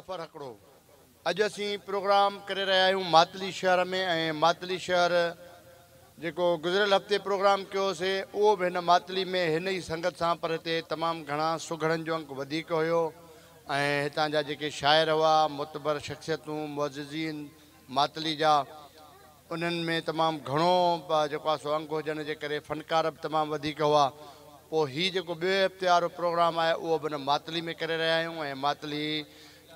सफ़र हिकिड़ो अॼु असीं प्रोग्राम करे रहिया आहियूं मातली शहर में ऐं मातली शहर जेको गुज़िरियल हफ़्ते प्रोग्राम कयोसीं उहो बि हिन मातली में हिन ई संगत सां पर हिते तमामु घणा सुघड़नि जो अंक वधीक हुयो ऐं हितां जा जेके शाइर हुआ मुतबर शख़्सियतूं मुअज़्ज़िज़ीन मातली जा उन्हनि में तमामु घणो जेको आहे सो अंक हुजण जे करे फ़नकार बि तमामु वधीक हुआ। पोइ हीउ जेको ॿिए हफ़्ते वारो प्रोग्राम आहे उहो बि हिन मातली में करे रहिया आहियूं ऐं मातली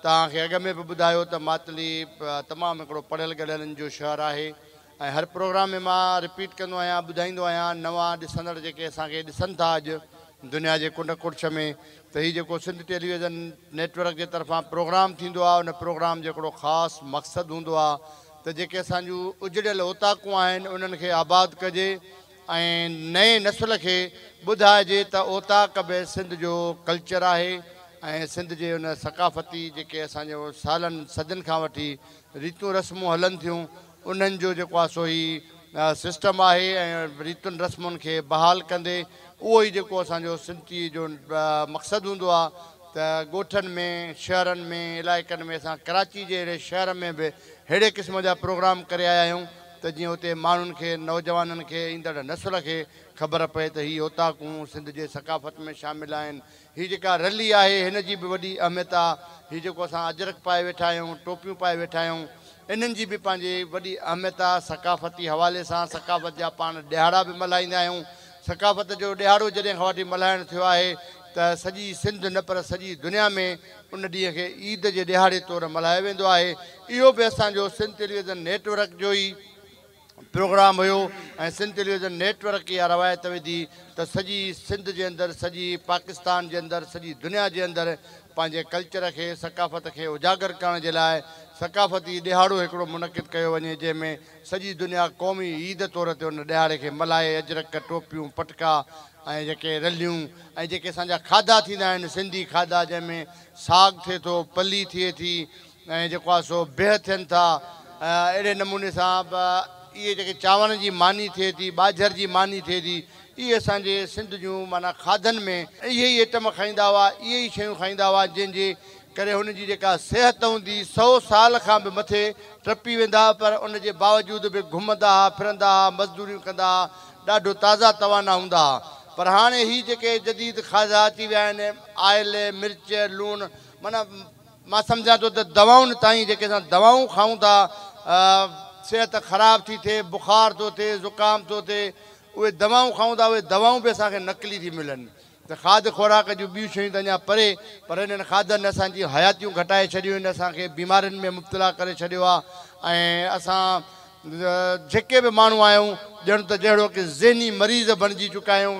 तव्हांखे अॻ में बि ॿुधायो त मातली तमामु हिकिड़ो पढ़ियल ॻढ़ियलनि जो शहरु आहे ऐं हर प्रोग्राम में मां रिपीट कंदो आहियां ॿुधाईंदो आहियां नवां ॾिसंदड़ जेके असांखे ॾिसनि था अॼु दुनिया जे कुंड कुर्छ में त हीउ जेको सिंध टेलीविज़न नेटवर्क जे तरफ़ां प्रोग्राम थींदो आहे उन प्रोग्राम जो हिकिड़ो ख़ासि मक़सदु हूंदो आहे त जेके असांजूं उजड़ियल ओताकूं आहिनि उन्हनि खे आबाद कजे ऐं नए नस्ल खे ॿुधाइजे त ओताक बि सिंध जो कल्चर आहे ऐं सिंध जे उन सकाफ़ती जेके असांजो सालनि सदियुनि खां वठी रीतियूं रस्मूं हलनि थियूं उन्हनि जो जेको आहे सो ही सिस्टम आहे ऐं रीतियुनि रस्मुनि खे बहाल कंदे उहो ई जेको असांजो सिंधी जो मक़सदु हूंदो आहे त ॻोठनि में शहरनि में इलाइक़नि में असां कराची जे अहिड़े शहर में बि अहिड़े क़िस्म जा प्रोग्राम करे आया आहियूं त जीअं हुते माण्हुनि खे नौजवाननि खे ईंदड़ नस्ल खे ख़बर पए त हीअ ओताकूं सिंध जे सकाफ़त में शामिलु आहिनि। हीअ जेका रली आहे हिन जी बि वॾी अहमियत आहे। हीअ जेको असां अजरक पाए वेठा आहियूं टोपियूं पाए वेठा आहियूं इन्हनि जी बि पंहिंजी वॾी अहमियत आहे। सकाफ़ती हवाले सां सकाफ़त जा पाण ॾिहाड़ा बि मल्हाईंदा आहियूं। सकाफ़त जो ॾिहाड़ो जॾहिं खां वठी मल्हाइणु थियो आहे त सॼी सिंध न पर सॼी दुनिया में उन ॾींहं खे ईद जे ॾिहाड़े तौरु मल्हायो वेंदो आहे। इहो बि असांजो सिंध टेलीविज़न नेटवर्क जो ई प्रोग्राम हुयो ऐं सिंध टेलीविज़न नेटवर्क इहा रवायत विधी त सॼी सिंध जे अंदरि सॼी पाकिस्तान जे अंदरि सॼी दुनिया जे अंदरि पंहिंजे कल्चर खे सकाफ़त खे उजागर करण जे लाइ सकाफ़ती ॾिहाड़ो हिकिड़ो मुनक़िद कयो वञे जंहिंमें सॼी दुनिया क़ौमी ईद तौर ते उन ॾिहाड़े खे मल्हाए। अजरक टोपियूं पटका ऐं जेके रलियूं ऐं जेके असांजा खाधा थींदा आहिनि सिंधी खाधा जंहिंमें साग थिए थो पली थिए थी ऐं जेको आहे सो बिह थियनि था अहिड़े नमूने सां इहे जेके चांवरनि जी मानी थिए थी ॿाझर जी मानी थिए थी इहे असांजे सिंध जूं माना खाधनि में इहे ई आइटम खाईंदा हुआ इहे ई शयूं खाईंदा हुआ जंहिंजे करे हुनजी जेका सिहत हूंदी 100 साल खां बि मथे टपी वेंदा पर उन जे बावजूदि बि घुमंदा फिरंदा मज़दूरियूं कंदा ॾाढो ताज़ा तवाना हूंदा। पर हाणे हीअ जेके जदीद खाधा अची विया आहिनि आयल मिर्च लूणु माना मां सम्झां थो त दवाउनि ताईं जेके असां दवाऊं खाऊं था सिहत ख़राब थी थिए बुखार थो थिए ज़ुकाम थो थिए उहे दवाऊं खाऊं था उहे दवाऊं बि असांखे नकली थी मिलनि त खाद खुराक जूं ॿियूं शयूं त अञा परे पर इन्हनि खाधनि असांजी हयातियूं घटाए छॾियूं आहिनि असांखे बीमारियुनि में मुब्तला करे छॾियो आहे ऐं असां जेके बि माण्हू आहियूं ॼण त जहिड़ो की ज़हनी मरीज़ बणिजी चुका आहियूं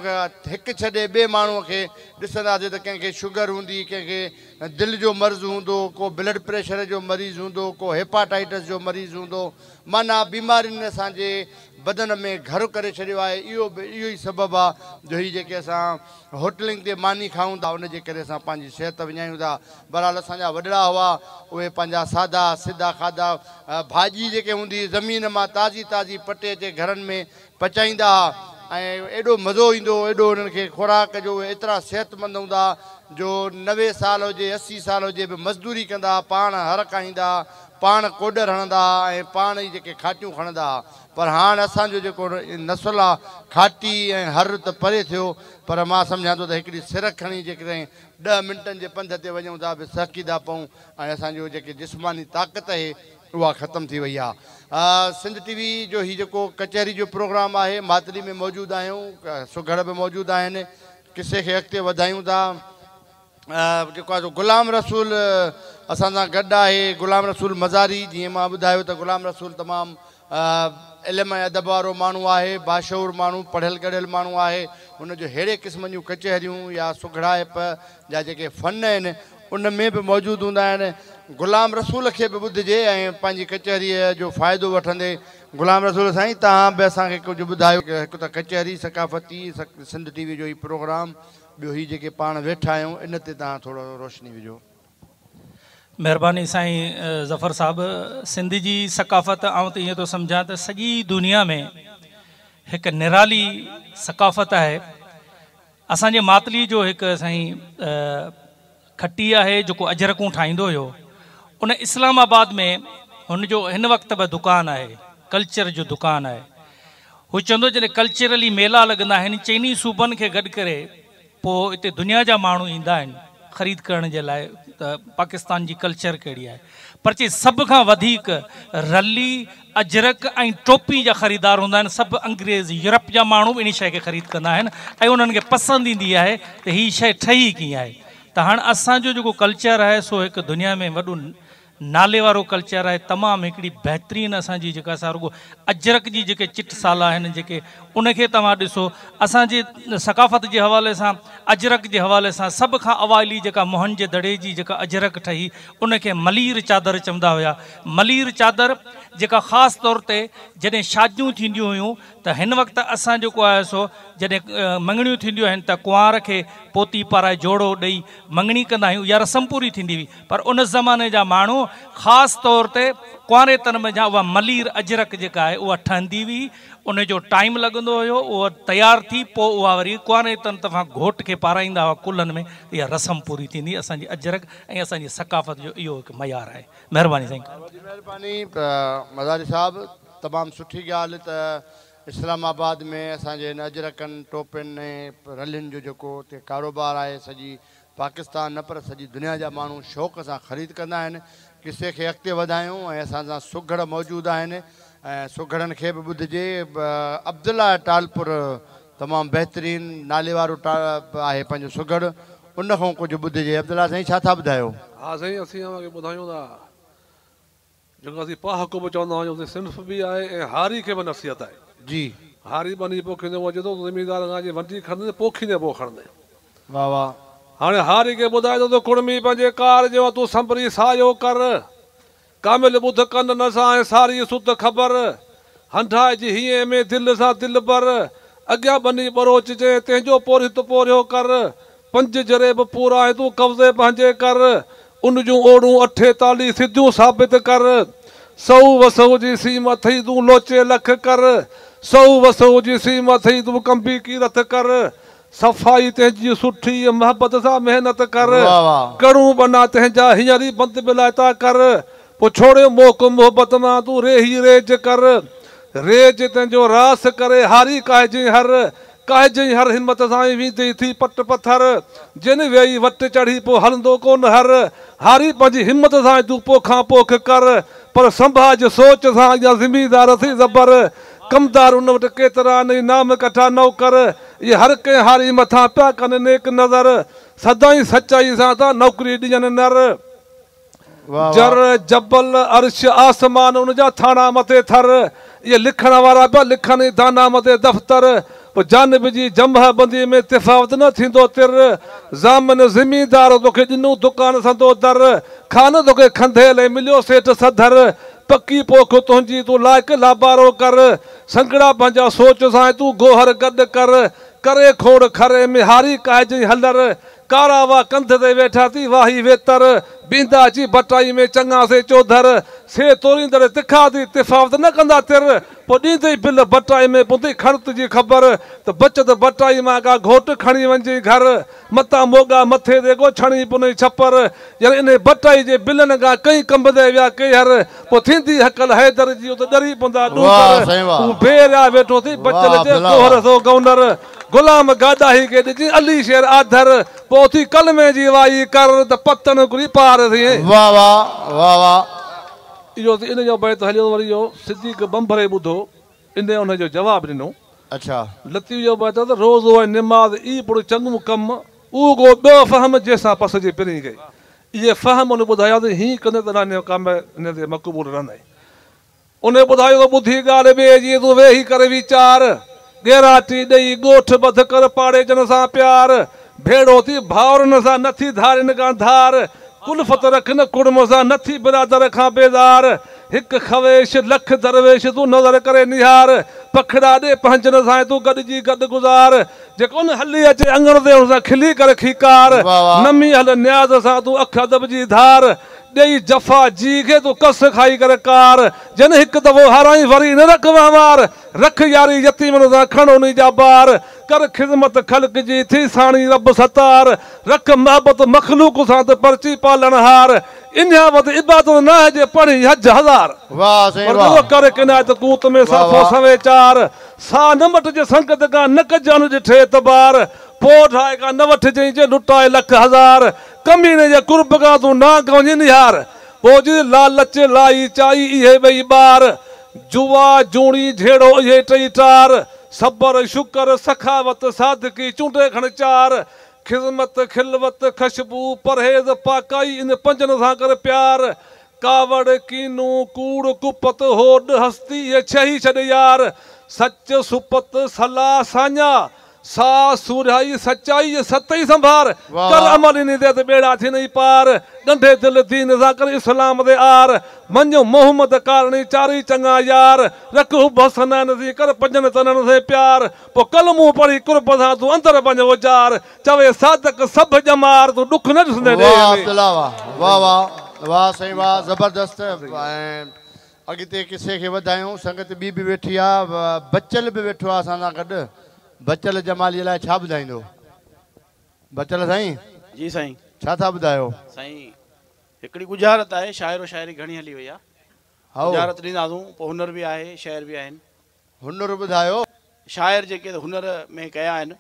हिकु छॾे ॿिए माण्हूअ खे ॾिसंदासीं त कंहिंखे शुगर हूंदी कंहिंखे दिलि जो मर्ज़ु हूंदो को ब्लड प्रेशर जो मरीज़ हूंदो को हेपाटाइटिस जो मरीज़ हूंदो माना बीमारियुनि असांजे बदन में घर करे छॾियो आहे। इहो ई सबबु आहे जो हीअ जेके असां होटलिंग ते मानी खाऊं था उनजे करे असां पंहिंजी सिहत विञायूं था। बहरहाल असांजा वॾड़ा हुआ उहे पंहिंजा सादा सिधा खाधा भाॼी जेके हूंदी ज़मीन मां ताज़ी ताज़ी पटे अचे घरनि में पचाईंदा ऐं एॾो मज़ो ईंदो एॾो उन्हनि खे खुराक जो एतिरा सिहतमंद हूंदा जो 90 साल हुजे 80 साल हुजे बि मज़दूरी कंदा पाण हर खाईंदा पाण कोडर हणंदा ऐं पाण ई जेके खाटियूं खणंदा। पर हाणे असांजो जेको नस्ल आहे खाटी ऐं हर त परे थियो पर मां सम्झां थो त हिकिड़ी सिर खणी जेकॾहिं 10 मिंटनि जे पंध ते वञूं था बि सहकी था पऊं ऐं असांजो जेके जिस्मानी ताक़त आहे उहा ख़तमु थी वई आहे। सिंध टीवी जो हीउ जेको कचहरी जो प्रोग्राम आहे मातली में मौजूदु आहियूं सुघड़ बि मौजूदु आहिनि किसे खे अॻिते वधायूं था। जेको आहे गुलाम रसूल असां सां गॾु आहे गुलाम रसूल मज़ारी जीअं मां ॿुधायो त गुलाम रसूल तमामु इल्म ऐं अदब वारो माण्हू आहे बाशऊर माण्हू पढ़ियल गढ़ियल माण्हू आहे हुनजो अहिड़े क़िस्म जूं कचहरियूं या सुघड़ाइप जा जेके फ़न आहिनि उन में बि मौजूदु हूंदा आहिनि। गुलाम रसूल खे बि ॿुधिजे ऐं पंहिंजी कचहरीअ जो फ़ाइदो वठंदे गुलाम रसूल साईं तव्हां बि असांखे कुझु ॿुधायो की हिकु त कचहरी सकाफ़ती सिंध टीवी जो ई प्रोग्राम ॿियो हीउ जेके पाण वेठा आहियूं इन ते तव्हां थोरो रोशनी विझो। महिरबानी साईं ज़फ़र साहब सिंध जी सकाफ़त आउं त ईअं थो सम्झां त सॼी दुनिया में हिकु निराली सकाफ़त आहे। असांजे मातली जो हिकु साईं खटी आहे जेको अजरकूं ठाहींदो हुयो उन इस्लामाबाद में हुनजो हिन वक़्त बि दुकानु आहे, कल्चर जो दुकानु आहे। हू चवंदो जॾहिं कल्चरली मेला लॻंदा आहिनि चइनी सूबनि खे गॾु करे पोइ हिते दुनिया जा माण्हू ईंदा आहिनि ख़रीद करण जे लाइ त पाकिस्तान जी कल्चर कहिड़ी आहे। पर चई सभ खां वधीक रली अजरक ऐं टोपी जा ख़रीदार हूंदा आहिनि। सभु अंग्रेज़ यूरोप जा माण्हू बि इन शइ खे ख़रीद कंदा आहिनि ऐं उन्हनि खे पसंदि ईंदी आहे त हीअ शइ ठही कीअं आहे। त हाणे असांजो जेको कल्चर आहे सो हिकु दुनिया में वॾो नाले वारो कल्चर आहे। तमामु हिकिड़ी बहितरीनु असांजी जेका असां रुगो अजरक जी जेके चिट साल आहिनि जेके उनखे तव्हां ॾिसो। असांजी सकाफ़त जे हवाले सां अजरक जे हवाले सां सभ खां अवाइली जेका मोहन जे दड़े जी जेका अजरक ठही उनखे मलीर चादर चवंदा हुया। मलीर चादर जेका ख़ासि तौर ते जॾहिं शादियूं थींदियूं हुयूं त हिन वक़्तु असां जेको आहे सो जॾहिं मङणियूं थींदियूं आहिनि त कुंवार खे पोती पाराए जोड़ो ॾेई मङणी कंदा आहियूं, इहा रस्म पूरी थींदी हुई। पर उन ज़माने जा माण्हू ख़ासि तौर ते कुंवारेतन में जा उहा मलीर अजरक जेका आहे उहा ठहंदी हुई। उनजो टाइम लॻंदो हुयो, उहा तयारु थी पोइ उहा वरी कुंवारेतन तरफ़ां घोट खे पाराईंदा हुआ कुलनि में। इहा रस्म पूरी थींदी असांजी अजरक ऐं असांजी सकाफ़त जो इहो हिकु मयार आहे। महिरबानी साईं। महिरबानी मज़ारी साहिबु, तमामु सुठी ॻाल्हि त इस्लामाबाद में असांजे हिन अजरकनि टोपियुनि ऐं रलियुनि जो जेको हुते कारोबार आहे सॼी पाकिस्तान न पर सॼी दुनिया जा माण्हू शौक़ सां ख़रीद कंदा आहिनि। किसे खे अॻिते वधायूं ऐं असां सां सुघड़ मौजूदु आहिनि ऐं सुघड़नि खे बि ॿुधिजे। अब्दुल्ला टालपुर तमामु बहितरीनु नाले वारो आहे पंहिंजो सुघड़, उन खां कुझु ॿुधिजे। अब्दुल्ला साईं छा था ॿुधायो? हा साईं, असीं ॿुधायूं था जेको असीं पाहको बि चवंदा आहियूं उते सिंफ बि आहे ऐं हारी खे बि नसीहत आहे जी। हारी बनी पोखींदे उहो अचे थो ज़मीदार खां वंडी खणंदे पोखींदे पोइ खणंदे। वाह वाह। हाणे हारी खे ॿुधाए थो त कुड़मी पंहिंजे कार जो तूं संभरी सायो कर, कामिल ॿुध कन न सां ऐं सारी सुत ख़बर, हंढाइजी हीअं में दिलि सां दिलि भर, अॻियां बनी बरोचजे तंहिंजो पोरित पोरियो कर, पंज जरे बि पूरा ऐं तूं कब्ज़े पंहिंजे कर, उन जूं ओड़ूं 48 सिधियूं साबित कर, 100 वसो जी सीम अथई तूं लोचे लख कर, 100 वसो जी सीम अथई तूं कंबी कीरत कर, सफ़ाई तंहिंजी सुठी मोहबत सां महिनत कर, करूं बना तंहिंजा हींअर ई बंदि बिलायता कर, पोइ छोड़े मोक मोहबत मां तूं रेही रेज कर, रेज तंहिंजो रास करे हारी काइजे हर हिम्मत सां वेंदी थी पट पथर, जिन वेही वट चढ़ी पोइ हलंदो कोन हर, हारी पंहिंजी हिम्मत सां तूं पोखां पोख कर, पर संभाज सोच सां या ज़िमीदार थी ज़बर, कमदार उन वटि केतिरा नहीं नाम कठा नौकर, ये हर कंहिं हारी मथां पिया कनि नेक नज़र, सदाई सचाई सां था नौकरी ॾियनि नर, जर जबल अर्श आसमान उन जा थाणा मथे थर, ये लिखण वारा पिया लिखनि दाना मथे दफ़्तर, पोइ जानब जी जंभ बंदी में तिफ़ावत न थींदो तिर, ज़ामन ज़मीदार तोखे ॾिनो दुकान संदो दर, खान तोखे खंधे लाइ मिलियो सेठ सधर, पकी पोख तुंहिंजी तूं लाइक़ लाबारो कर, संगड़ा पंहिंजा सोच सां तूं गोहर गॾु कर, करे खोड़ खरे में हारी काइजे हलर, कारावा कंध ते वेठा थी वाही वेतर, बींदा जी बटाई में चङा से चौधर, से तोरींदड़ तिखा थी तिफ़ावत न कंदा तिर, पोइ ॾींदे बिल बटाई में पुंदी खणत जी ख़बर, त बचत बटाई मां का घोट खणी वञे घर, मता मोगा मथे ते को छणी पुने छपर, यार इन बटाई जे बिलनि खां कई कंबदे विया केहर, पोइ थींदी हकल हैदर जी त ॾरी पवंदा ॾूकर, तूं बेरिया वेठो थी बचल जे कोहर सो गौनर, गुलाम गाॾाही के ॾिजी अली शेर आधर, पोइ थी कलमे जी वाई कर त पतन घुरी पार थी। वाह वाह वाह वाह। इहो इन जो बैत हलियो वरी इहो सिद्दीक़ बंभरे ॿुधो, इन हुनजो जवाबु ॾिनो। अच्छा। लतीफ़ जो बैत त रोज़ो ऐं निमाज़ ई पुर चङो कमु, उहो को ॿियो फ़हम जंहिंसां पसजे पिरी गई, इहे फ़हम उन ॿुधाया त हीअं कंदे त हिन कम हिन ते मक़बूल रहंदई। उन ॿुधायो त ॿुधी ॻाल्हि ॿिए जी तूं वेही करे वीचार, गेराटी ॾेई ॻोठ बध कर पाड़े जन सां प्यार, भेड़ो थी भाउरनि सां नथी धारिन खां धार, कुलफत रख न कुड़म सां नथी बिरादर खां बेदार, हिकु ख़वेश लख दरवेश तूं नज़र करे निहार, पखड़ा ॾे पंहिंजनि सां तूं गॾिजी गॾु गुज़ार, जेको न हली अचे अंगण ते हुन सां खिली करे खीकार, नमी हल न्याज़ सां तूं अख अदब जी धार, ॾेई जफ़ा जी खे तूं कस खाई करे कार जन हिकु दफ़ो हाराई वरी न रख वहिंवार रख यारी यतीमनि सां खण उन जा ॿार कर ख़िदमत ख़ल्क़ जी थी साणी रब सतार रख मोहबत मखलूक सां त पर्ची पालण हार इन्हा वधि इबादत न जे पढ़ी हज हज़ार वाह साईं पर वाह जो करे किनायत कूत में साफ़ो वाह। सवे चार सा न मट जे संगत का न कजन ॾिठे तबार पो ठाए का न वठ जई जे लुटाए लख हज़ार कमीने जे कुर्ब का तूं ना गवञ निहार पो जी लालच लाई चाई इहे ॿई ॿार जुआ जूणी झेड़ो इहे टई टार सबर शुकर सखावत सादगी चूंडे खण चार ख़िदमत खिलवत ख़ुशबू परहेज़ पाकाई इन पंजनि सां कर प्यार कावड़ कीनू कूड़ कुपत होड हस्ती ये छही छॾ यार सच सुपत सलाह साञा सा सुराई सचाई ये सतई संभार वाह। कर अमल इन दे ते बेड़ा थी नहीं पार डंडे दिल दीन सां कर इस्लाम दे आर मञो मोहम्मद कारणी चारी चङा यार रख हुब हसनैन सी कर पंजनि तननि से प्यार पो कलमूं पढ़ी कुर्ब सां तूं अंदर पंहिंजो उजार चवे सादक सभु ॼमार तूं ॾुख न ॾिसंदे वाह अब्दुल्ला वाह वाह वाह वाह साईं वाह ज़बरदस्त ऐं अॻिते किसे खे वधायूं संगत ॿी बि वेठी आहे बचल बि वेठो आहे असां सां गॾु बचल जमालीअ लाइ छा ॿुधाईंदो बचल साईं जी साईं छा था ॿुधायो साईं हिकिड़ी गुजारत आहे शाइरो शाइरी घणी हली वई आहे हाओ गुजारत ॾींदासूं पोइ हुनर बि आहे शाइर बि आहिनि हुनर ॿुधायो शाइर जेके हुनर में कया आहिनि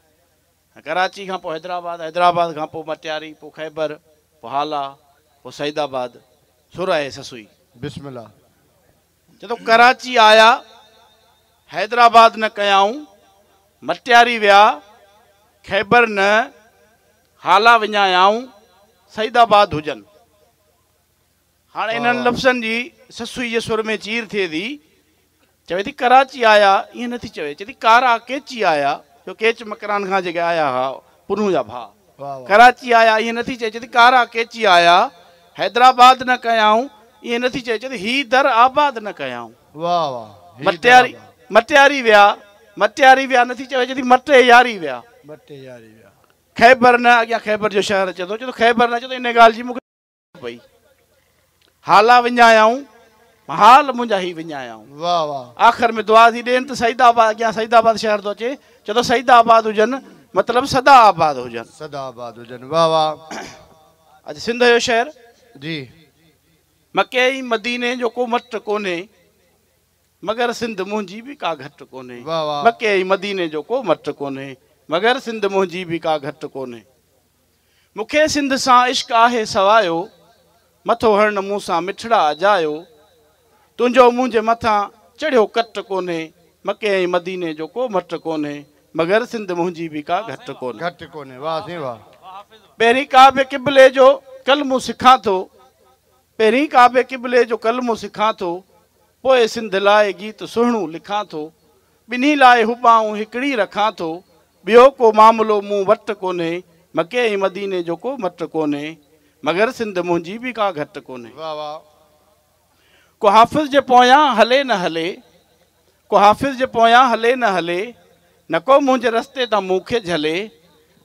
कराची खां पोइ हैदराबाद खां पोइ मटियारी पोइ ख़ैबर पोइ हाला पोइ सईदाबाद सुर आहे ससुई बिस्मिल्लाह जदों कराची आया हैदराबाद न कयाऊं मटियारी विया ख़ैबर न हाला विञायाऊं सईदाबाद हुजनि हाणे इन्हनि लफ़्ज़नि जी ससुई जे सुर में चीर थिए थी चवे थी कराची आया ईअं नथी चवे चए थी कारा केची आया जो केच मकरान खां जेके आया हुआ पुनू जा भाउ वाह वाह कराची आया ईअं नथी चए चए थी कारा केची आया हैदराबाद न कयाऊं ईअं नथी चए चए थी ही दर आबाद न कयाऊं वाह वाह मटियारी विया नथी चवे चए थी मटे यारी विया बटे यारी विया ख़ैबर न अॻियां ख़ैबर जो शहर अचे थो चए थो ख़ैबर न चए थो इन ॻाल्हि जी मूंखे पई हाला विञायाऊं हाल मुंहिंजा ही विञायाऊं वाह वाह आख़िर में दुआ थी ॾियनि त सईदाबाद अॻियां सईदाबाद शहर थो अचे चए थो सईदाबाद हुजनि मतिलबु सदा आबाद हुजनि सदाबाद हुजनि वाह वाह अॼु सिंध जो शहर जी मके ई मदीने जो को मट कोन्हे मगर सिंध मुंहिंजी बि का घटि कोन्हे वाह वाह मके ई मदीने जो को मट कोन्हे मगर सिंध मुंहिंजी बि का घटि कोन्हे मूंखे सिंध सां इश्क आहे सवायो मथो हरण मूं सां मिठड़ा अजायो तुंहिंजो मुंहिंजे मथां चढ़ियो कट कोन्हे मके ऐं मदीने जो को मट कोन्हे मगर सिंध मुंहिंजी बि का घटि कोन्हे घटि कोन्हे वाह साईं वाह पहिरीं काबे क़िबले जो कलमो सिखां थो पहिरीं काबे क़िबले जो कलमो सिखां थो पोइ सिंध लाइ गीत सुहिणो लिखां थो ॿिन्ही लाइ हुबाऊं हिकिड़ी रखां थो ॿियो को मामिलो मूं वटि कोन्हे मके ऐं मदीने जो को मट कोन्हे मगर सिंध मुंहिंजी बि का घटि कोन्हे वाह वाह को हाफ़िज़ जे पोयां हले न हले को हाफ़िज़ जे पोयां हले न हले न को मुंहिंजे रस्ते तां मूंखे झले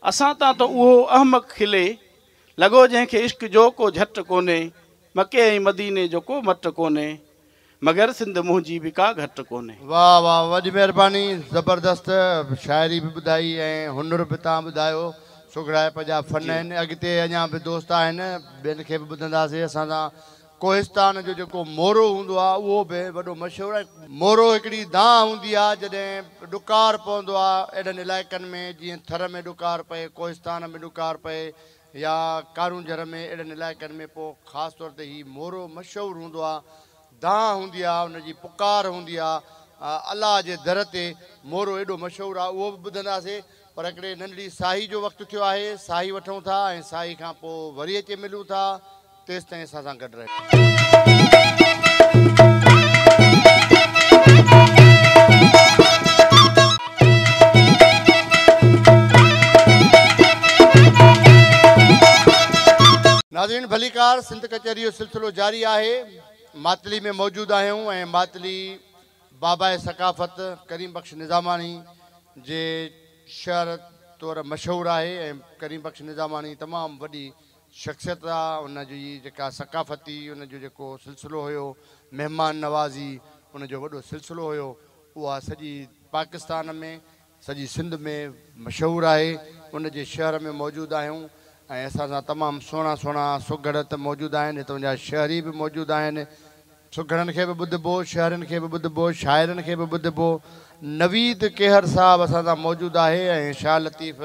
असां तां त उहो अहमक खिले लॻो जंहिंखे इश्क जो को झटि कोन्हे मके ऐं मदीने जो को मट कोन्हे मगर सिंध मुंहिंजी बि का घटि कोन्हे वाह वाह वॾी महिरबानी ज़बरदस्त शाइरी बि ॿुधाई ऐं हुनर बि तव्हां ॿुधायो सुगड़ाइप जा फन आहिनि अॻिते अञा बि दोस्त आहिनि ॿियनि खे बि ॿुधंदासीं असां सां कोहिस्तान जो जेको मोरो हूंदो आहे उहो बि वॾो मशहूरु आहे मोरो हिकिड़ी दांह हूंदी आहे जॾहिं ॾुकार पवंदो आहे अहिड़नि इलाइक़नि में जीअं थर में ॾुकार पए कोहिस्तान में ॾुकार पए या कारूंझर में अहिड़नि इलाइक़नि में पोइ ख़ासि तौर ते हीउ मोरो मशहूरु हूंदो आहे दांह हूंदी आहे हुनजी पुकार हूंदी आहे अलाह जे दर ते मोरो एॾो मशहूरु आहे उहो बि ॿुधंदासीं पर हिकिड़े नंढड़ी साही जो वक़्तु थियो आहे साही वठूं था ऐं साही खां पोइ वरी अचे मिलूं था तेसि ताईं असां सां गॾु रहे नाज़रीन भलीकार सिंध कचहरी जो सिलसिलो जारी आहे मातली में मौजूदु आहियूं ऐं मातली बाबा सकाफ़त करीम बख़्श निज़ामानी जे शहर तौरु मशहूरु आहे ऐं करीम बख़्श निज़ामानी तमामु वॾी शख़्सियत आहे, उनजी जेका सकाफ़ती उनजो जेको सिलसिलो हुयो, महिमान नवाज़ी उनजो वॾो सिलसिलो हुयो, उहा सॼी पाकिस्तान में सॼी सिंध में मशहूरु आहे। उनजे शहर में मौजूदु आहियूं ऐं असां सां तमामु सुहिणा सुहिणा सुघड़ त मौजूदु आहिनि, हितां जा शहरी बि मौजूदु आहिनि। सुघड़नि खे बि ॿुधिबो, शहरनि खे बि ॿुधिबो, शाइरनि खे बि ॿुधिबो। नवीद केहर साहब असां सां मौजूदु आहे ऐं शाह लतीफ़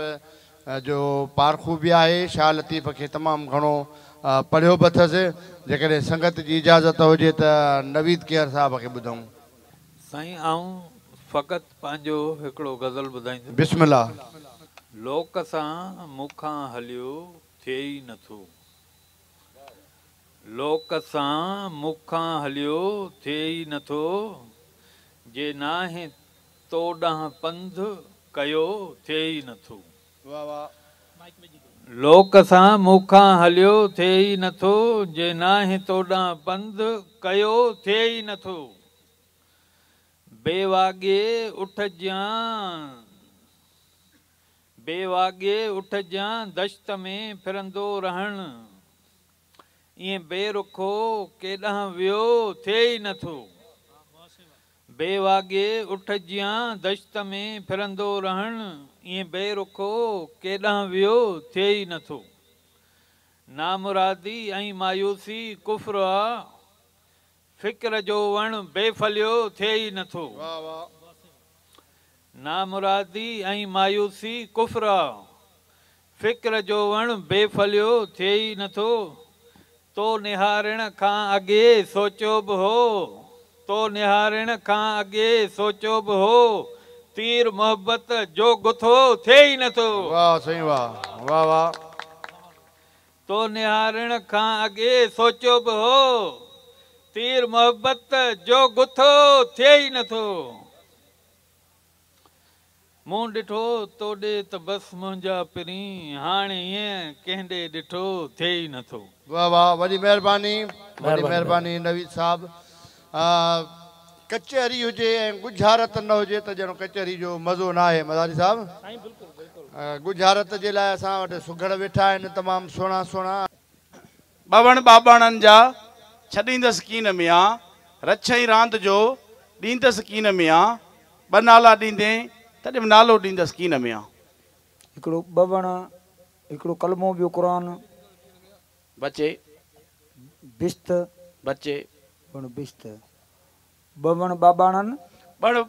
जो पारखू बि आहे। शाह लतीफ़ खे तमामु घणो पढ़ियो बि अथसि। जेकॾहिं संगत जी इजाज़त हुजे त नवीद केहर साहब खे ॿुधूं। साईं आऊं फ़क़ति पंहिंजो हिकिड़ो गज़ल ॿुधाईंदुमि। बिस्मिल्लाह। लोक सां मूंखां हलियो थिए ई नथो, लोक सां मूंखां हलियो थिए ई नथो, जे नाहे तो ॾांहुं पंध कयो थिए ई नथो। वाह वाह। लोक सां मूंखां हलियो थिए ई नथो, जे नाहे तो ॾांहुं पंध कयो थिए ई नथो। बेवागे उठ जां दश्त में फिरंदो रहण, ईअं बेरुखो केॾांहुं वियो थिए ई नथो। बेवागे उठ जां दश्त में फिरंदो रहण, ईअं बेरुखो केॾांहुं वियो थिए ई नथो। नामुरादी ऐं मायूसी कुफ्र आ, फ़िक्र जो वण बेफलियो थिए ई नथो। नामुरादी ऐं मायूसी कुफ्र आ, फ़िक्र जो वण बेफलियो थिए ई नथो। तो निहारण खां अॻे सोचियो बि हो, तो निहारण खां अॻे सोचियो बि हो, तीर मोहब्बत जो गुथो थिए ई नथो। वाह साईं वाह, वाह वाह। तो निहारण खां अॻे सोचियो बि हो, तीर मोहब्बत जो गुथो थिए ई नथो। मूं ॾिठो तोॾे त बसि मुंहिंजा पिरी, हाणे ईअं कंहिं ॾे ॾिठो थिए ई नथो। वाह वाह, वॾी महिरबानी, वॾी महिरबानी नवीद साहब। कचहरी हुजे ऐं गुजारत न हुजे त ॼणो कचहरी जो मज़ो न आहे। मदारी साहब, गुजारत जे लाइ असां वटि सुघड़ वेठा आहिनि, तमामु सुहिणा सुहिणा। ॿवण बाबाणनि जा छॾींदसि कीन में आ, रछई रांदि जो ॾींदसि कीन में आ, ॿ नाला ॾींदे तॾहिं बि नालो ॾींदसि कीन में आ। हिकिड़ो ॿवण, हिकिड़ो कलमो, ॿियो क़ुरान। बचे बिस्त बचे बिस्त। ॿवण बाबाणनि,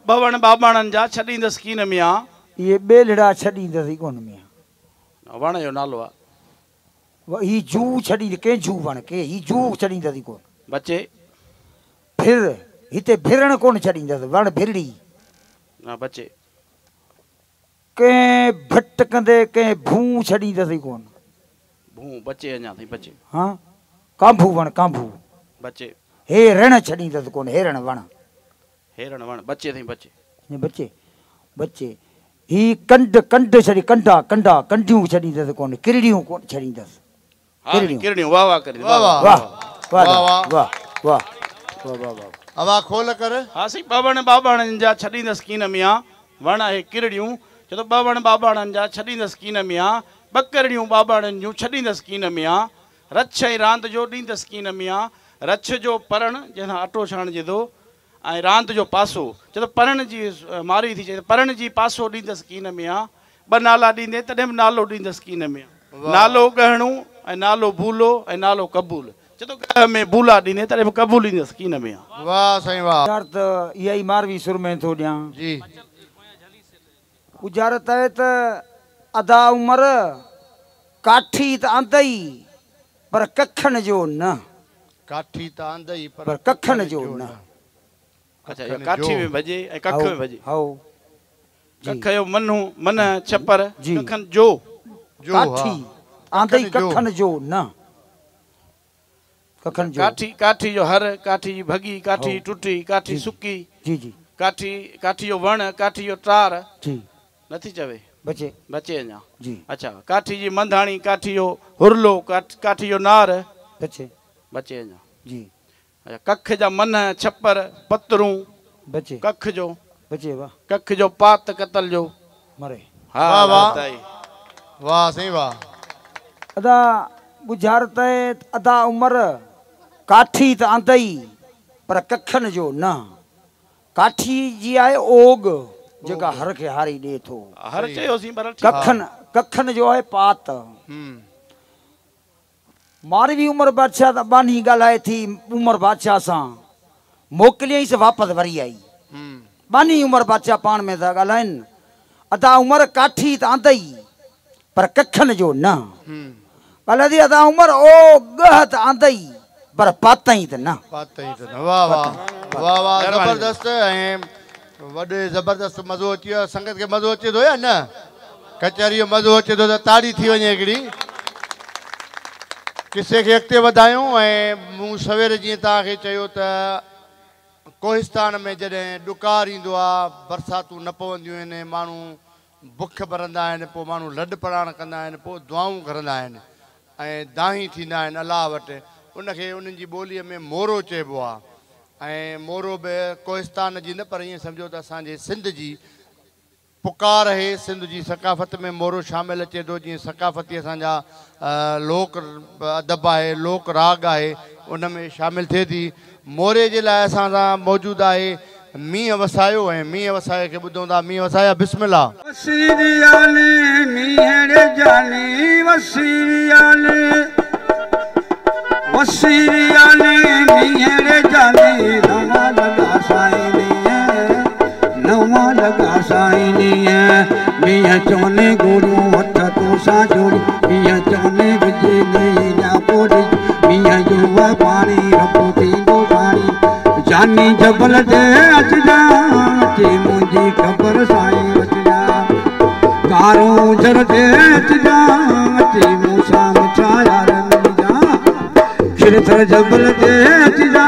ॿवण बाबाणनि जा छॾींदसि कीन में आ, इहे ॿेलड़ा छॾींदसि कोन में आ। वण जो नालो आहे। ही जू छॾी, कंहिं जू वण के ही जू छॾींदसि कोन। बचे फिर हिते फिरण कोन छॾींदसि, वण फिरड़ी। हा बचे। कंहिं भट कंदे कंहिं भू छॾींदसि कोन। भू बचे अञा ताईं बचे। हाँ, कांभू वण कांभू बचे। हे रण छॾींदसि कोन, हेरण वण। हेरण वण बचे ताईं बचे। बचे बचे। ही कंड कंड छॾी, कंडा कंडा कंडियूं छॾींदसि कोन, किरड़ियूं कोन छॾींदसि। किरड़ियूं। वाह वाह करे। वाह वाह वाह वाह वाह वाह वाह वाह वाह वाह। आवाज़ खोल कर। हा साईं, ॿवण बाबाणनि जा छॾींदसि कीन में आ, वण आहे किरड़ियूं। छो त ॿवण बाबाणनि जा छॾींदसि कीन में आ, ॿ किरड़ियूं बाबाणनि जूं छॾींदसि कीन में आ, रछ ऐं रांदि जो ॾींदसि कीन में आ। रछ जो परण जंहिंसां अटो छाणिजे थो, ऐं रांदि जो पासो, छो त परण जी मारी थी चए, परण जी पासो ॾींदसि कीन में आ। ॿ नाला ॾींदे तॾहिं बि नालो ॾींदसि कीन में आ। नालो गहणो ऐं नालो भूलो ऐं नालो क़बूल, छो त गह में भूला ॾींदे तॾहिं बि क़बूल ॾींदसि कीन में आ। वाह साईं वाह। त इहा ई मारवी सुर में थो ॾियां जी। गुजारत आहे त अदा उमर काठी त आंदई पर कखण जो न। काठी त आंदई पर कखण जो न। अच्छा, काठी में भॼे ऐं कख में भॼे। हाओ कख जो मनू मन छपर, जी। कखन जो काठी आंदई कखण जो न। कखण जो काठी, काठी जो हर, काठी जी भगी, काठी टुटी, काठी सुकी, जी जी। काठी, काठी जो वण, काठी जो टार, जी नथी चवे। बचे बचे अञा। जी। अच्छा, काठी जी मंधाणी, काठी जो हुरलो, काठी जो नार, बचे बचे अञा। जी। अच्छा, कख जा मन छपर पतरूं, बचे कख जो बचे। वाह कख जो पात कतल जो मरे। हा वाह वाह ताई। वाह साईं वाह। अदा गुजारत अदा उम्र काठी त आंदई पर कखन जो न। काठी जी आहे ओग जेका हर खे हारी ॾे थो। हर चयोसीं पर कखन जो आहे पात। मारवी उमर बादशाह त बानी ॻाल्हाए थी उमर बादशाह सां मोकिलियईंसि वापसि वरी आई। बानी उमर बादशाह पाण में था ॻाल्हाइनि। अदा उमर काठी त आंदई पर कखन जो न। ॻाल्हाए थी अदा उमर ओ गह त आंदई पर पातई त न। वाह वाह वाह वाह ज़बरदस्त। ऐं वॾे ज़बरदस्त मज़ो अची वियो। संगत खे मज़ो अचे थो या न? कचहरीअ मज़ो अचे थो त ताड़ी थी वञे हिकिड़ी। किसे खे अॻिते वधायूं। ऐं मूं सवेर जीअं तव्हांखे चयो त कोहिस्तान में जॾहिं ॾुकार ईंदो आहे, बरसातूं न पवंदियूं आहिनि, माण्हू बुख भरंदा आहिनि, पोइ माण्हू लॾ पराण कंदा आहिनि, पोइ दुआऊं करंदा आहिनि ऐं दाही थींदा आहिनि अलाह वटि। उनखे उन्हनि जी ॿोलीअ में मोरो चइबो आहे। ऐं मोरो बि कोहिस्तान जी न, पर ईअं सम्झो त असांजे सिंध जी पुकार आहे। सिंध जी सकाफ़त में मोरो शामिलु अचे थो। जीअं सकाफ़ती असांजा लोक अदब आहे, लोक राग आहे, उन में शामिलु थिए थी। मोरे जे लाइ असां सां मौजूदु आहे मींहं वसायो। ऐं मींहं वसाए खे ॿुधूं था। मींहं वसाया बिस्मिल्लाह। मींहं चवने गुरू वठ तूं सां जोड़ी, मींहं चवने बिजली जा पोड़ी, मींहं जो पाणी रब थींदो पाणी। जानी जबल ते अचजा अची मुंहिंजी ख़बर साईं अचजा। कारो जर ते अचजा अची मूंसां मुछा यार मिलजा। खिरथर जबल ते अचजा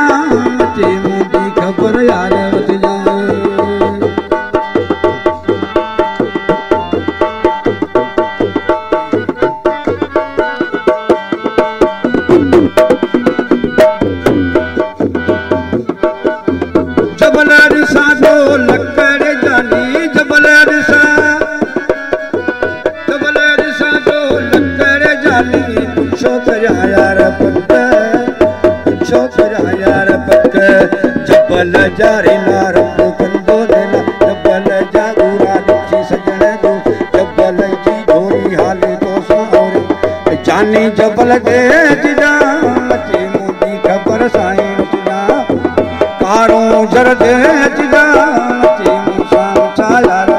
अची मुंहिंजी ख़बर यार अचजा। जबल जारे नार कंदो देला, जबल जा गुरा निची सजण दो, जबल जी गोरी हाले तो सावर। जानी जबल दे जिदा अची मुंहिंजी ख़बर साईं अचजा। कारो जर दे जिदा अची मूंसां मुछा यार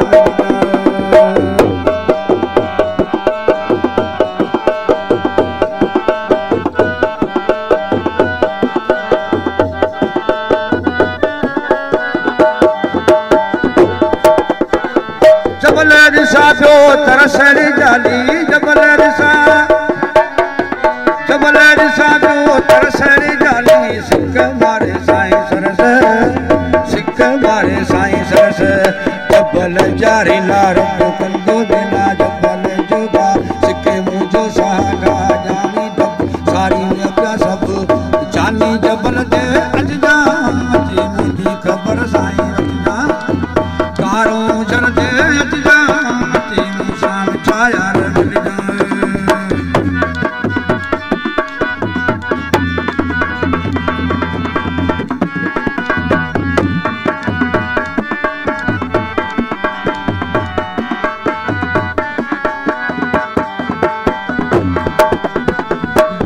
तरसड़ जाली। जबल रिसा पियो तरसड़ जाली। सिक मारे साईं सरस, सिक मारे साईं सरस। जबल जारी नारंग कंदो देला, जबल जोगा सिके मुंहिंजो सागा जानी दब सारी पिया सब। जानी जबल ते अचजा अची मुंहिंजी ख़बर साईं अचजा। कारो जर ते अचजा अची मूंसां मुछा यार मिलजा।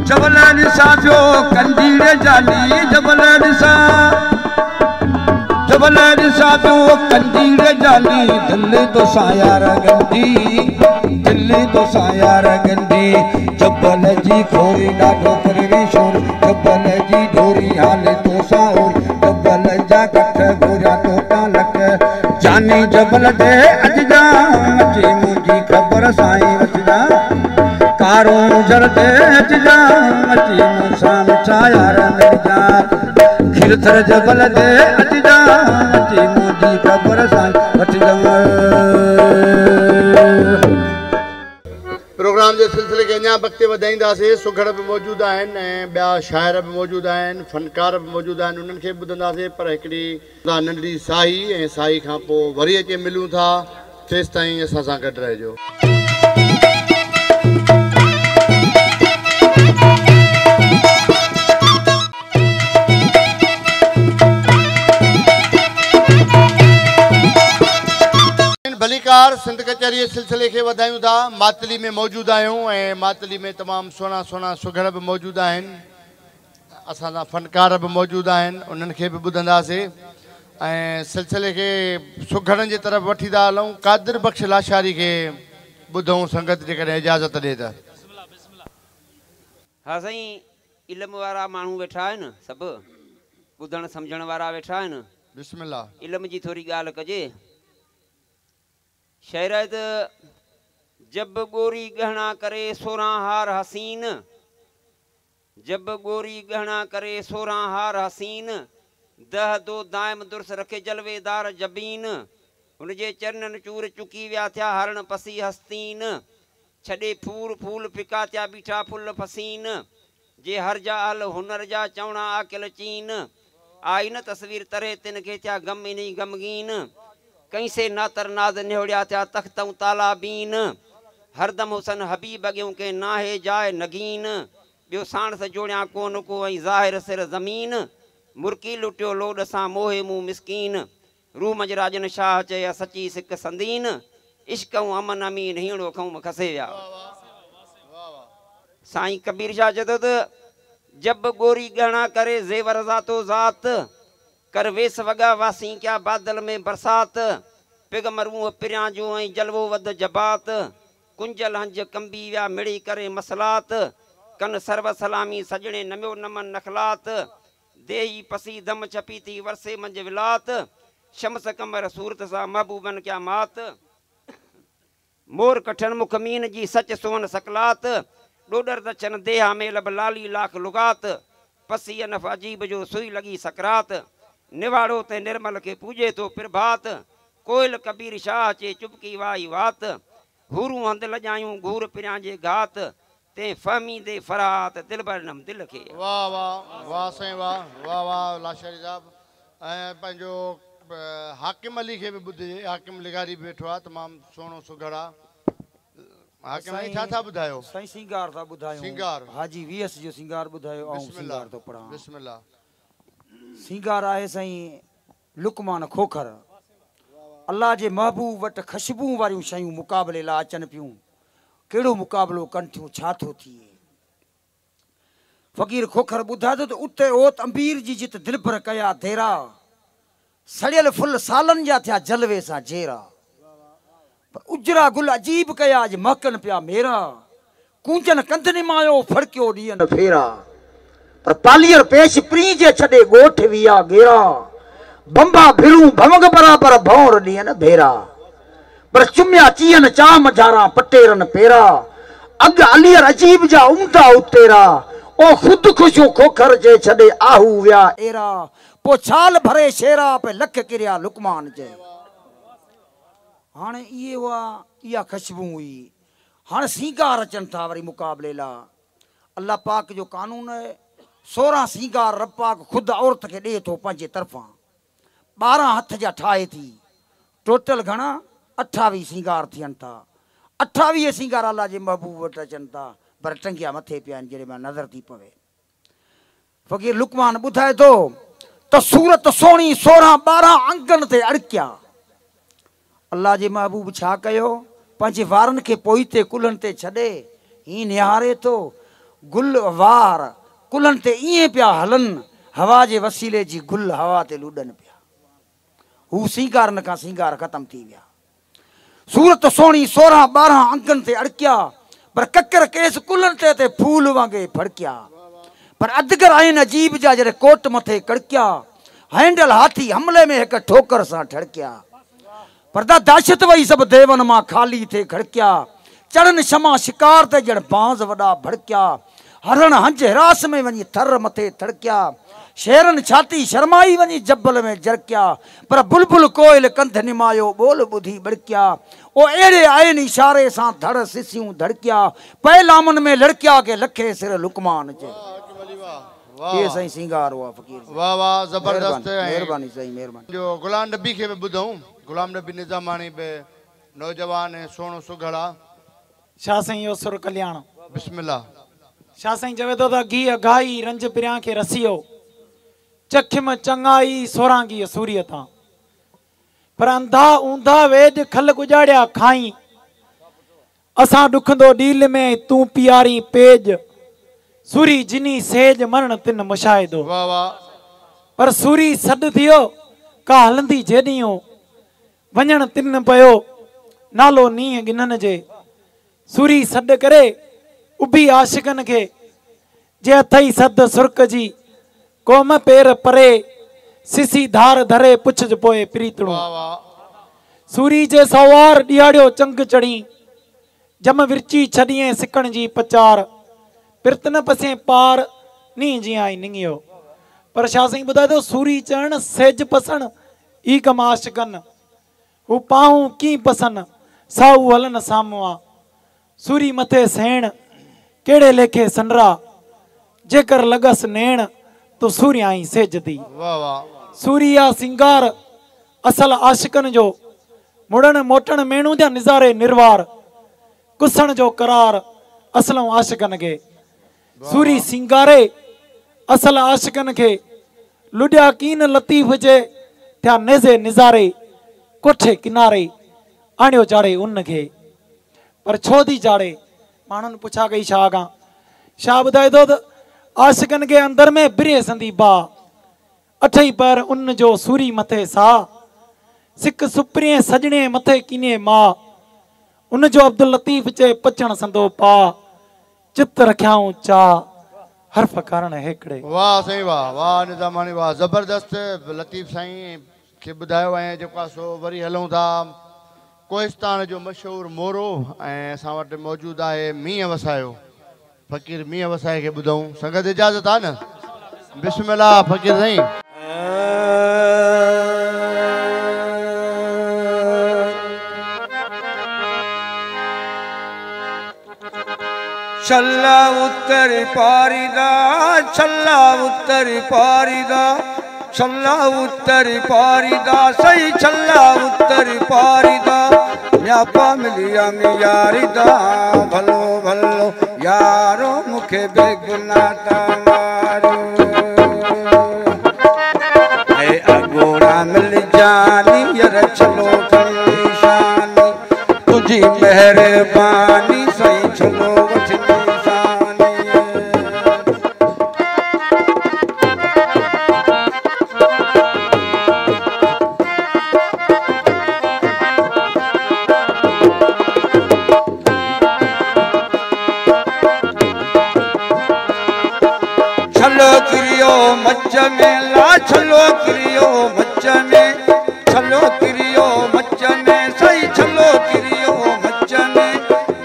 जबल ॾिसा पियो कंदीर जाली। जबल ॾिसा पियो कंदीर जाली। दिल तो सायार गंदी, दिल तो सायार गंदी। जबल जी खोरी ॾाढो करवी शोर, जबल जी डोरी हाले तो साओर। जबल जा कठ घोरिया टोटा लक। जानी जबल ते अचजा अची मुंहिंजी ख़बर साईं अचजा। कारो जर ते अचजा अची मूंसां मुछा यार मिलजा। खिरथर जबल ते अचजा अची मुंहिंजी ख़बर साईं अचजा। प्रोग्राम जे सिलसिले खे अञा अॻिते वधाईंदासीं। सुघड़ बि मौजूदु आहिनि ऐं ॿिया शाइर बि मौजूदु आहिनि, फनकार बि मौजूदु आहिनि, उन्हनि खे बि ॿुधंदासीं। पर हिकिड़ी नंढड़ी साई ऐं साई खां पोइ वरी अचे मिलूं था। तेसि ताईं असां सां गॾु रहिजो। नमस्कार, सिंध कचहरी सिलसिले के वधायूं था। मातली में मौजूद आहियूं ऐं मातली में तमाम सुहिणा सुहिणा सुघड़ भी मौजूद आहिनि, असांजा फनकार भी मौजूद आहिनि, उन्हनि खे बि ॿुधंदासीं ऐं सिलसिले के सुघड़नि जी तरफ़ वठी था हलूं। कादिर बख्श लाशारी के ॿुधूं संगत जेकॾहिं इजाज़त ॾिए त। हा साईं, इल्म वारा माण्हू वेठा आहिनि, सभु ॿुधण सम्झण वारा वेठा आहिनि। बिस्मिल्लाह। इल्म जी थोरी ॻाल्हि कजे। शहरत जब गोरी गहना करे 16 हार हसीन, जब गोरी गहना करे 16 हार हसीन, दह दो दायम दुर्स रखे जलवेदार जबीन, हुनजे चरणन चूर चुकी विया थिया हरण पसी हस्तीन, छॾे फूल फूल फिका थिया बीठा फुल फसीन, जे हर जा अल हुनर जा चवणा आकिल चीन, आई न तस्वीर तरे तिन खे थिया गम इन्ही गमगीन, कहीं से नातर नाज निहोड़िया थिया तख्तऊं तालाबीन, हरदम हुसन हबीब अॻियों के नाहे जाए नगीन, ॿियो साणस जोड़िया कोन को ऐं ज़ाहिर सिर ज़मीन, मुर्की लुटियो लोड सां मोहे मुंह मिसकीन, रूह मंजराजन शाह चया सची सिक संदीन, इश्क ऐं अमन अमीन हीणो खऊं खसे विया। साईं कबीर शाह चए थो त जब गोरी गहना करे ज़ेवर ज़ातो ज़ात, कर वेस वगा वासी क्या बादल में बरसात, पिग मरूं पिरियां जो ऐं जलवो वध जबात, कुंजल हंज कंबी विया मिड़ी करे मसलात, कन सर्व सलामी सजणे नमियो नमन नखलात, देही पसी दम छपी थी वरसे मंज विलात, शमस कमर सूरत सां महबूबन क्या मात, मोर कठन मुख मीन जी सच सोन सकलात, डोडर दचन देहा में लब लाली लाख लुगात, पसी अनफ अजीब जो सुई लगी सकरात, निवाड़ो ते निर्मल के पूजे तो प्रभात, कोयल कबीर शाह चे चुपकी वाई वात, हूरू हंद लजायूं घूर पिरियां जे घात, ते फहमी दे फरात दिल बरनम दिल के। वाह वाह वाह साईं वाह वाह वाह लाशारी साहब। ऐं पंहिंजो हाकिम अली खे बि ॿुधिजे, हाकिम लिगारी बि वेठो आहे, तमामु सुहिणो सुघड़ आहे। हाकिम अली छा था ॿुधायो? साईं सिंगार था ॿुधायूं। सिंगार हाजी वीएस जो सिंगार ॿुधायो ऐं सिंगार थो पढ़ां। बिस्मिल्लाह। सिंगार आहे साईं लुकमान खोखर। अल्लाह जे महबूब वटि ख़ुशबू वारियूं शयूं मुक़ाबले लाइ अचनि पियूं। कहिड़ो मुक़ाबलो कनि थियूं, छा थो थिए? फ़कीर खोखर ॿुधाए थो त उते ओत अंबीर जी जित दिलबर कया देरा, सड़ियल फुल सालनि जा थिया जलवे सां जेरा, पर उजरा गुल अजीब कया अॼु महकनि पिया मेरा, कूंजन कंध निमायो फड़कियो ॾींहनि फेरा, पर पालियर पेश प्री जे छॾे ॻोठ विया गेरा, बंबा भिरूं भमग बराबर भौर ॾींहनि भेरा, पर चुमिया चीयन चाम झारा पटेरन पेरा, अग अलियर अजीब जा उमदा उतेरा, ओ खुद खुशो खोखर जे छड़े आहू विया एरा, पो छाल भरे शेरा पे लख किरिया लुकमान जे। हाणे इहे हुआ, इहा ख़ुशबू हुई। हाणे सिंगार अचनि था वरी मुक़ाबले लाइ। अल्लाह पाक जो कानून है, 16 सिंगार रब पाक खुद औरत के ॾे थो पंहिंजे तरफ़ां, 12 हथ जा ठाहे थी। टोटल घणा? 28 सिंगार थियनि था। 28 सिंगार अल्लाह जे महबूब वटि अचनि था, पर टंगिया मथे पिया आहिनि जॾहिं मां नज़र थी पवे। फ़कीर लुकमान ॿुधाए थो त सूरत सोणी 16-12 अंगनि ते अड़किया। अल्लाह जे महबूब छा कयो? पंहिंजे वारनि खे पोइते कुलनि ते छॾे हीअं निहारे थो, गुल वार कुलनि ते ईअं पिया हलनि, हवा जे वसीले जी गुल हवा ते लुॾनि पिया। हू सिंगार न खां सिंगार ख़तम थी विया। सूरत सोणी 16-12 अंगनि ते अड़किया, पर ककर केस कुलनि ते फूल वांगे फड़किया, पर अदगर आहिनि अजीब जा जॾहिं कोट मथे कड़किया, हैंडल हाथी हमले में हिक ठोकर सां ठड़किया, पर दहशत वही सभु देवन मां खाली थे खड़किया, चढ़न शमा शिकार ते ॼण बांस वॾा भड़किया, हरण हंज हिरास में वञी थर मथे थड़किया, शेरन छाती शर्माई वञी जबल में जरकिया, पर बुलबुल कोयल कंध निमायो बोल ॿुधी बड़किया, ओ अहिड़े आहिनि इशारे सां धड़ सिसियूं धड़किया, पै लामन में लड़किया के लखे सिर लुकमान जे। ये सही सिंगार हुआ फ़कीर। वाह वाह जबरदस्त। मेहरबानी सही मेहरबानी। जो गुलाम नबी के भी ॿुधूं, गुलाम नबी निज़ामानी बि नौजवान ऐं सुहिणो सुघड़ा। छा साईं यो सुर कल्याण। बिस्मिल्लाह। छा साईं चवे थो त घी गाई रंज पिरियां खे रसियो, चखिम चङाई सोरांगी सूर्य तां, पर अंधा ऊंधा वेद खल गुजाड़िया खाई असा दुखंदो डील में तू पियारी पेज सूरी जिनी सेज मरण तिन मुशाहिदो वाह वाह पर सूरी सड थियो का हलंदी जेडियो वञण तिन पयो नालो नीह गिनन जे सूरी सड करे उभी आशिकन के जे अथई सद सुर्क जी कोम पेर परे सिसी धार धरे पुछ पोए प्रीतड़ो वाह वाह सूरी जे सवार ॾियाड़ियो चंग चढ़ी जम विरची छॾिए सिकण जी पचार पिरतन पसे पार नी जी आई निंगियो पर छा साईं ॿुधाए थो सूरी चढ़ण सेज पसण ई कम आशिकन हू पाऊं की पसन साऊ हलन साम्हूं आ सूरी मथे सेण केड़े लेखे सनरा जेकर लगस नेण तो सूर्य आई सेजदी वाह वाह सूर्या सिंगार असल आशिकन जो मुड़न मोटन मेणू जा निजारे निर्वार कुसण जो करार असलों आशिकन के सूरी सिंगारे असल आशिकन के लुडिया कीन लतीफ जे त्या नेजे निजारे कोठे किनारे आणियो चाड़े उन के पर छो दी चाड़े माण्हुनि पुछा कई छा आगां छा ॿुधाए थो त आशिकन के अंदर में बिरे संदी बा अठई पर उन जो सूरी मथे सा सिक सुप्रिय सजणे मथे किने मां उन जो अब्दुल लतीफ चे पचण संदो पा चित रखियाऊं चा हर्फ कारण हेकड़े वाह साईं वाह वाह निज़ामानी वाह ज़बरदस्त लतीफ़ साईं खे ॿुधायो ऐं जेको आहे सो वरी हलूं था कोहिस्तान जो मशहूरु मोरो ऐं असां वटि मौजूदु आहे मींहं वसायो फ़कीर मींहं वसाए खे ॿुधूं संगत इजाज़त आहे न बिस्मिल्लाह फ़कीर साईं छल्ला उत्तर पारीदा छल्ला उत्तर पारीदा छल्ला उत्तर पारीदा सही छल्ला उत्तर पारीदा न्यापा मिलिया में यारीदा भलो भलो यारो मुखे बेगुनाह मारो ए अगोड़ा मिल जानी यार चलो निशानी तुझी मेहरबानी सही चलो मच में ला छलो किरियो मच में छलो किरियो मच में सही छलो किरियो मच में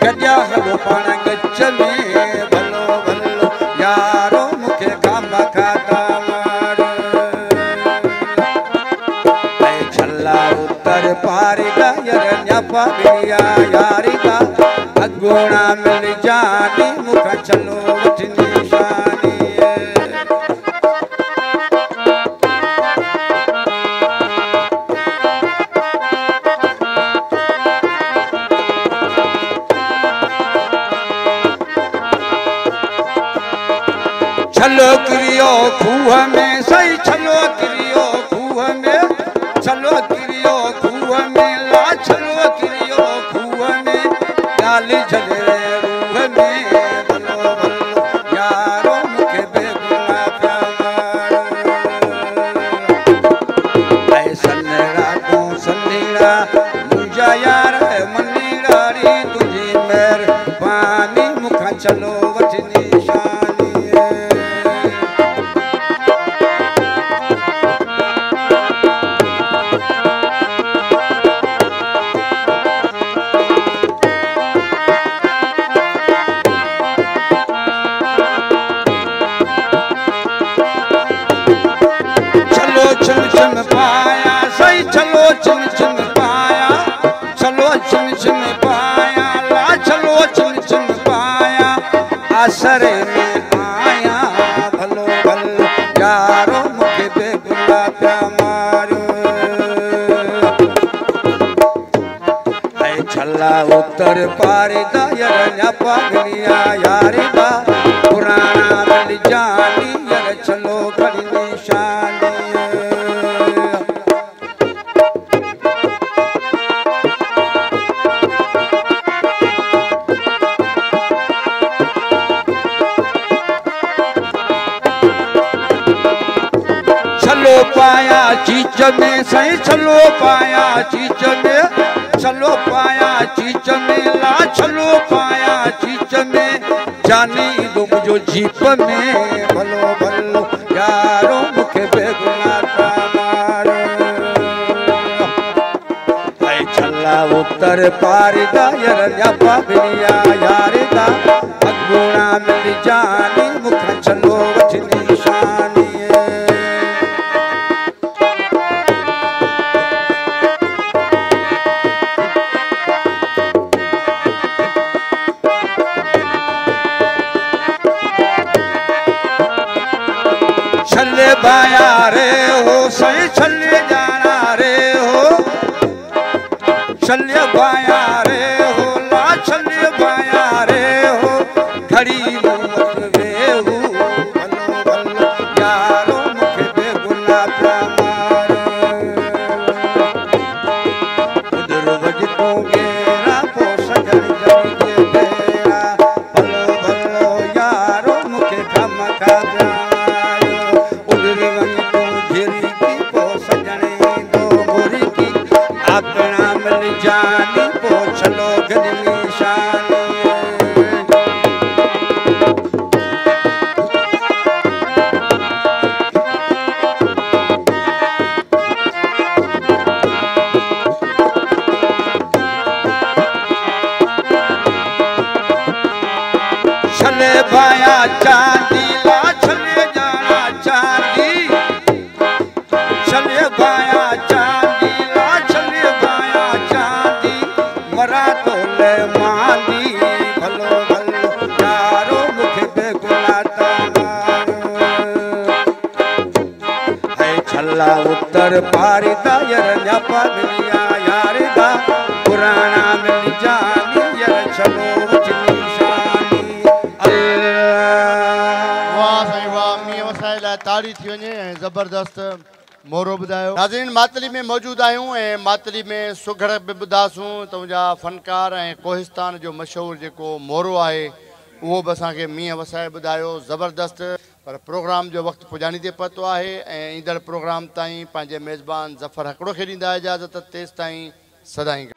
गजा हलो पाण गच में भलो भलो यारो मुखे काम खाता मार ऐ छल्ला उत्तर पारी गा यार न्यापा बिया यारी गा अगोड़ा मिल जानी मुख चलो वठनी छलो किरियो खूह में सही छलो किरियो खूह में छलो किरियो खूह में ला छलो किरियो खूह में गाली जले रूह में भलो भलो यारो मुखे बेगुनाह प्यार ऐ सन्नेरा तो सन्नेरा मुझा यार मन्नीरा री तुझी मेहरबानी मुखा चलो वठनी असरे में आया भलो भलो यारो मुखे बेगुनाह प्या मारो ऐ छल्ला उत्तर पारी दा यार न्यापा गलिया यारी दा पुराना मिल जानी यार चलो घड़ी निशानी पाया चीच में सही छलो पाया चीच में छलो पाया चीच में ला छलो पाया चीच में जानी दो मुझो जीप में भलो भलो यारो मुखे बेगुना मारे ऐ छल्ला उत्तर पार दा यरया पाबिया यार दा अगुणा मिल जानी मुख छलो वठनी शानी छल्ले बाया रे हो सही छल्ले जाना रे हो छल्ले बाया रे हो ला छल्ले बाया रे हो घड़ी मत वेहू भलो भलो यारो मुखे बेगुना प्यार उधर वज तो गेरा पो सजन जन के बेरा भलो भलो यारो मुखे धमका अपना मिल जानी पोछलो गदली शानी छले बाया चांदी ला छले जाना चांदी छले बाया चांदी मरा तो ले मांदी भलो भलो यारो मुखे बेगुलाता है छल्ला उत्तर पार दा यरया पाबिया यार दा पुराना मिल जानी यर छलो वचनी शानी वाह साईं वाह मीअं वसाए लाइ ताड़ी थी वञे ऐं ज़बरदस्त मोरो ॿुधायो। नाज़रीन मातली में मौजूदु आहियूं ऐं मातली में सुघड़ बि ॿुधासूं तुंहिंजा फनकार ऐं कोहिस्तान जो मशहूरु जेको मोरो आहे उहो बि असांखे मींहं वसाए ॿुधायो ज़बरदस्त। पर प्रोग्राम जो वक़्तु पुॼाणी ते पहुतो आहे ऐं ईंदड़ प्रोग्राम ताईं पंहिंजे मेज़बान ज़फ़र हकड़ो खे ॾींदा इजाज़त तेसि ताईं सदाईं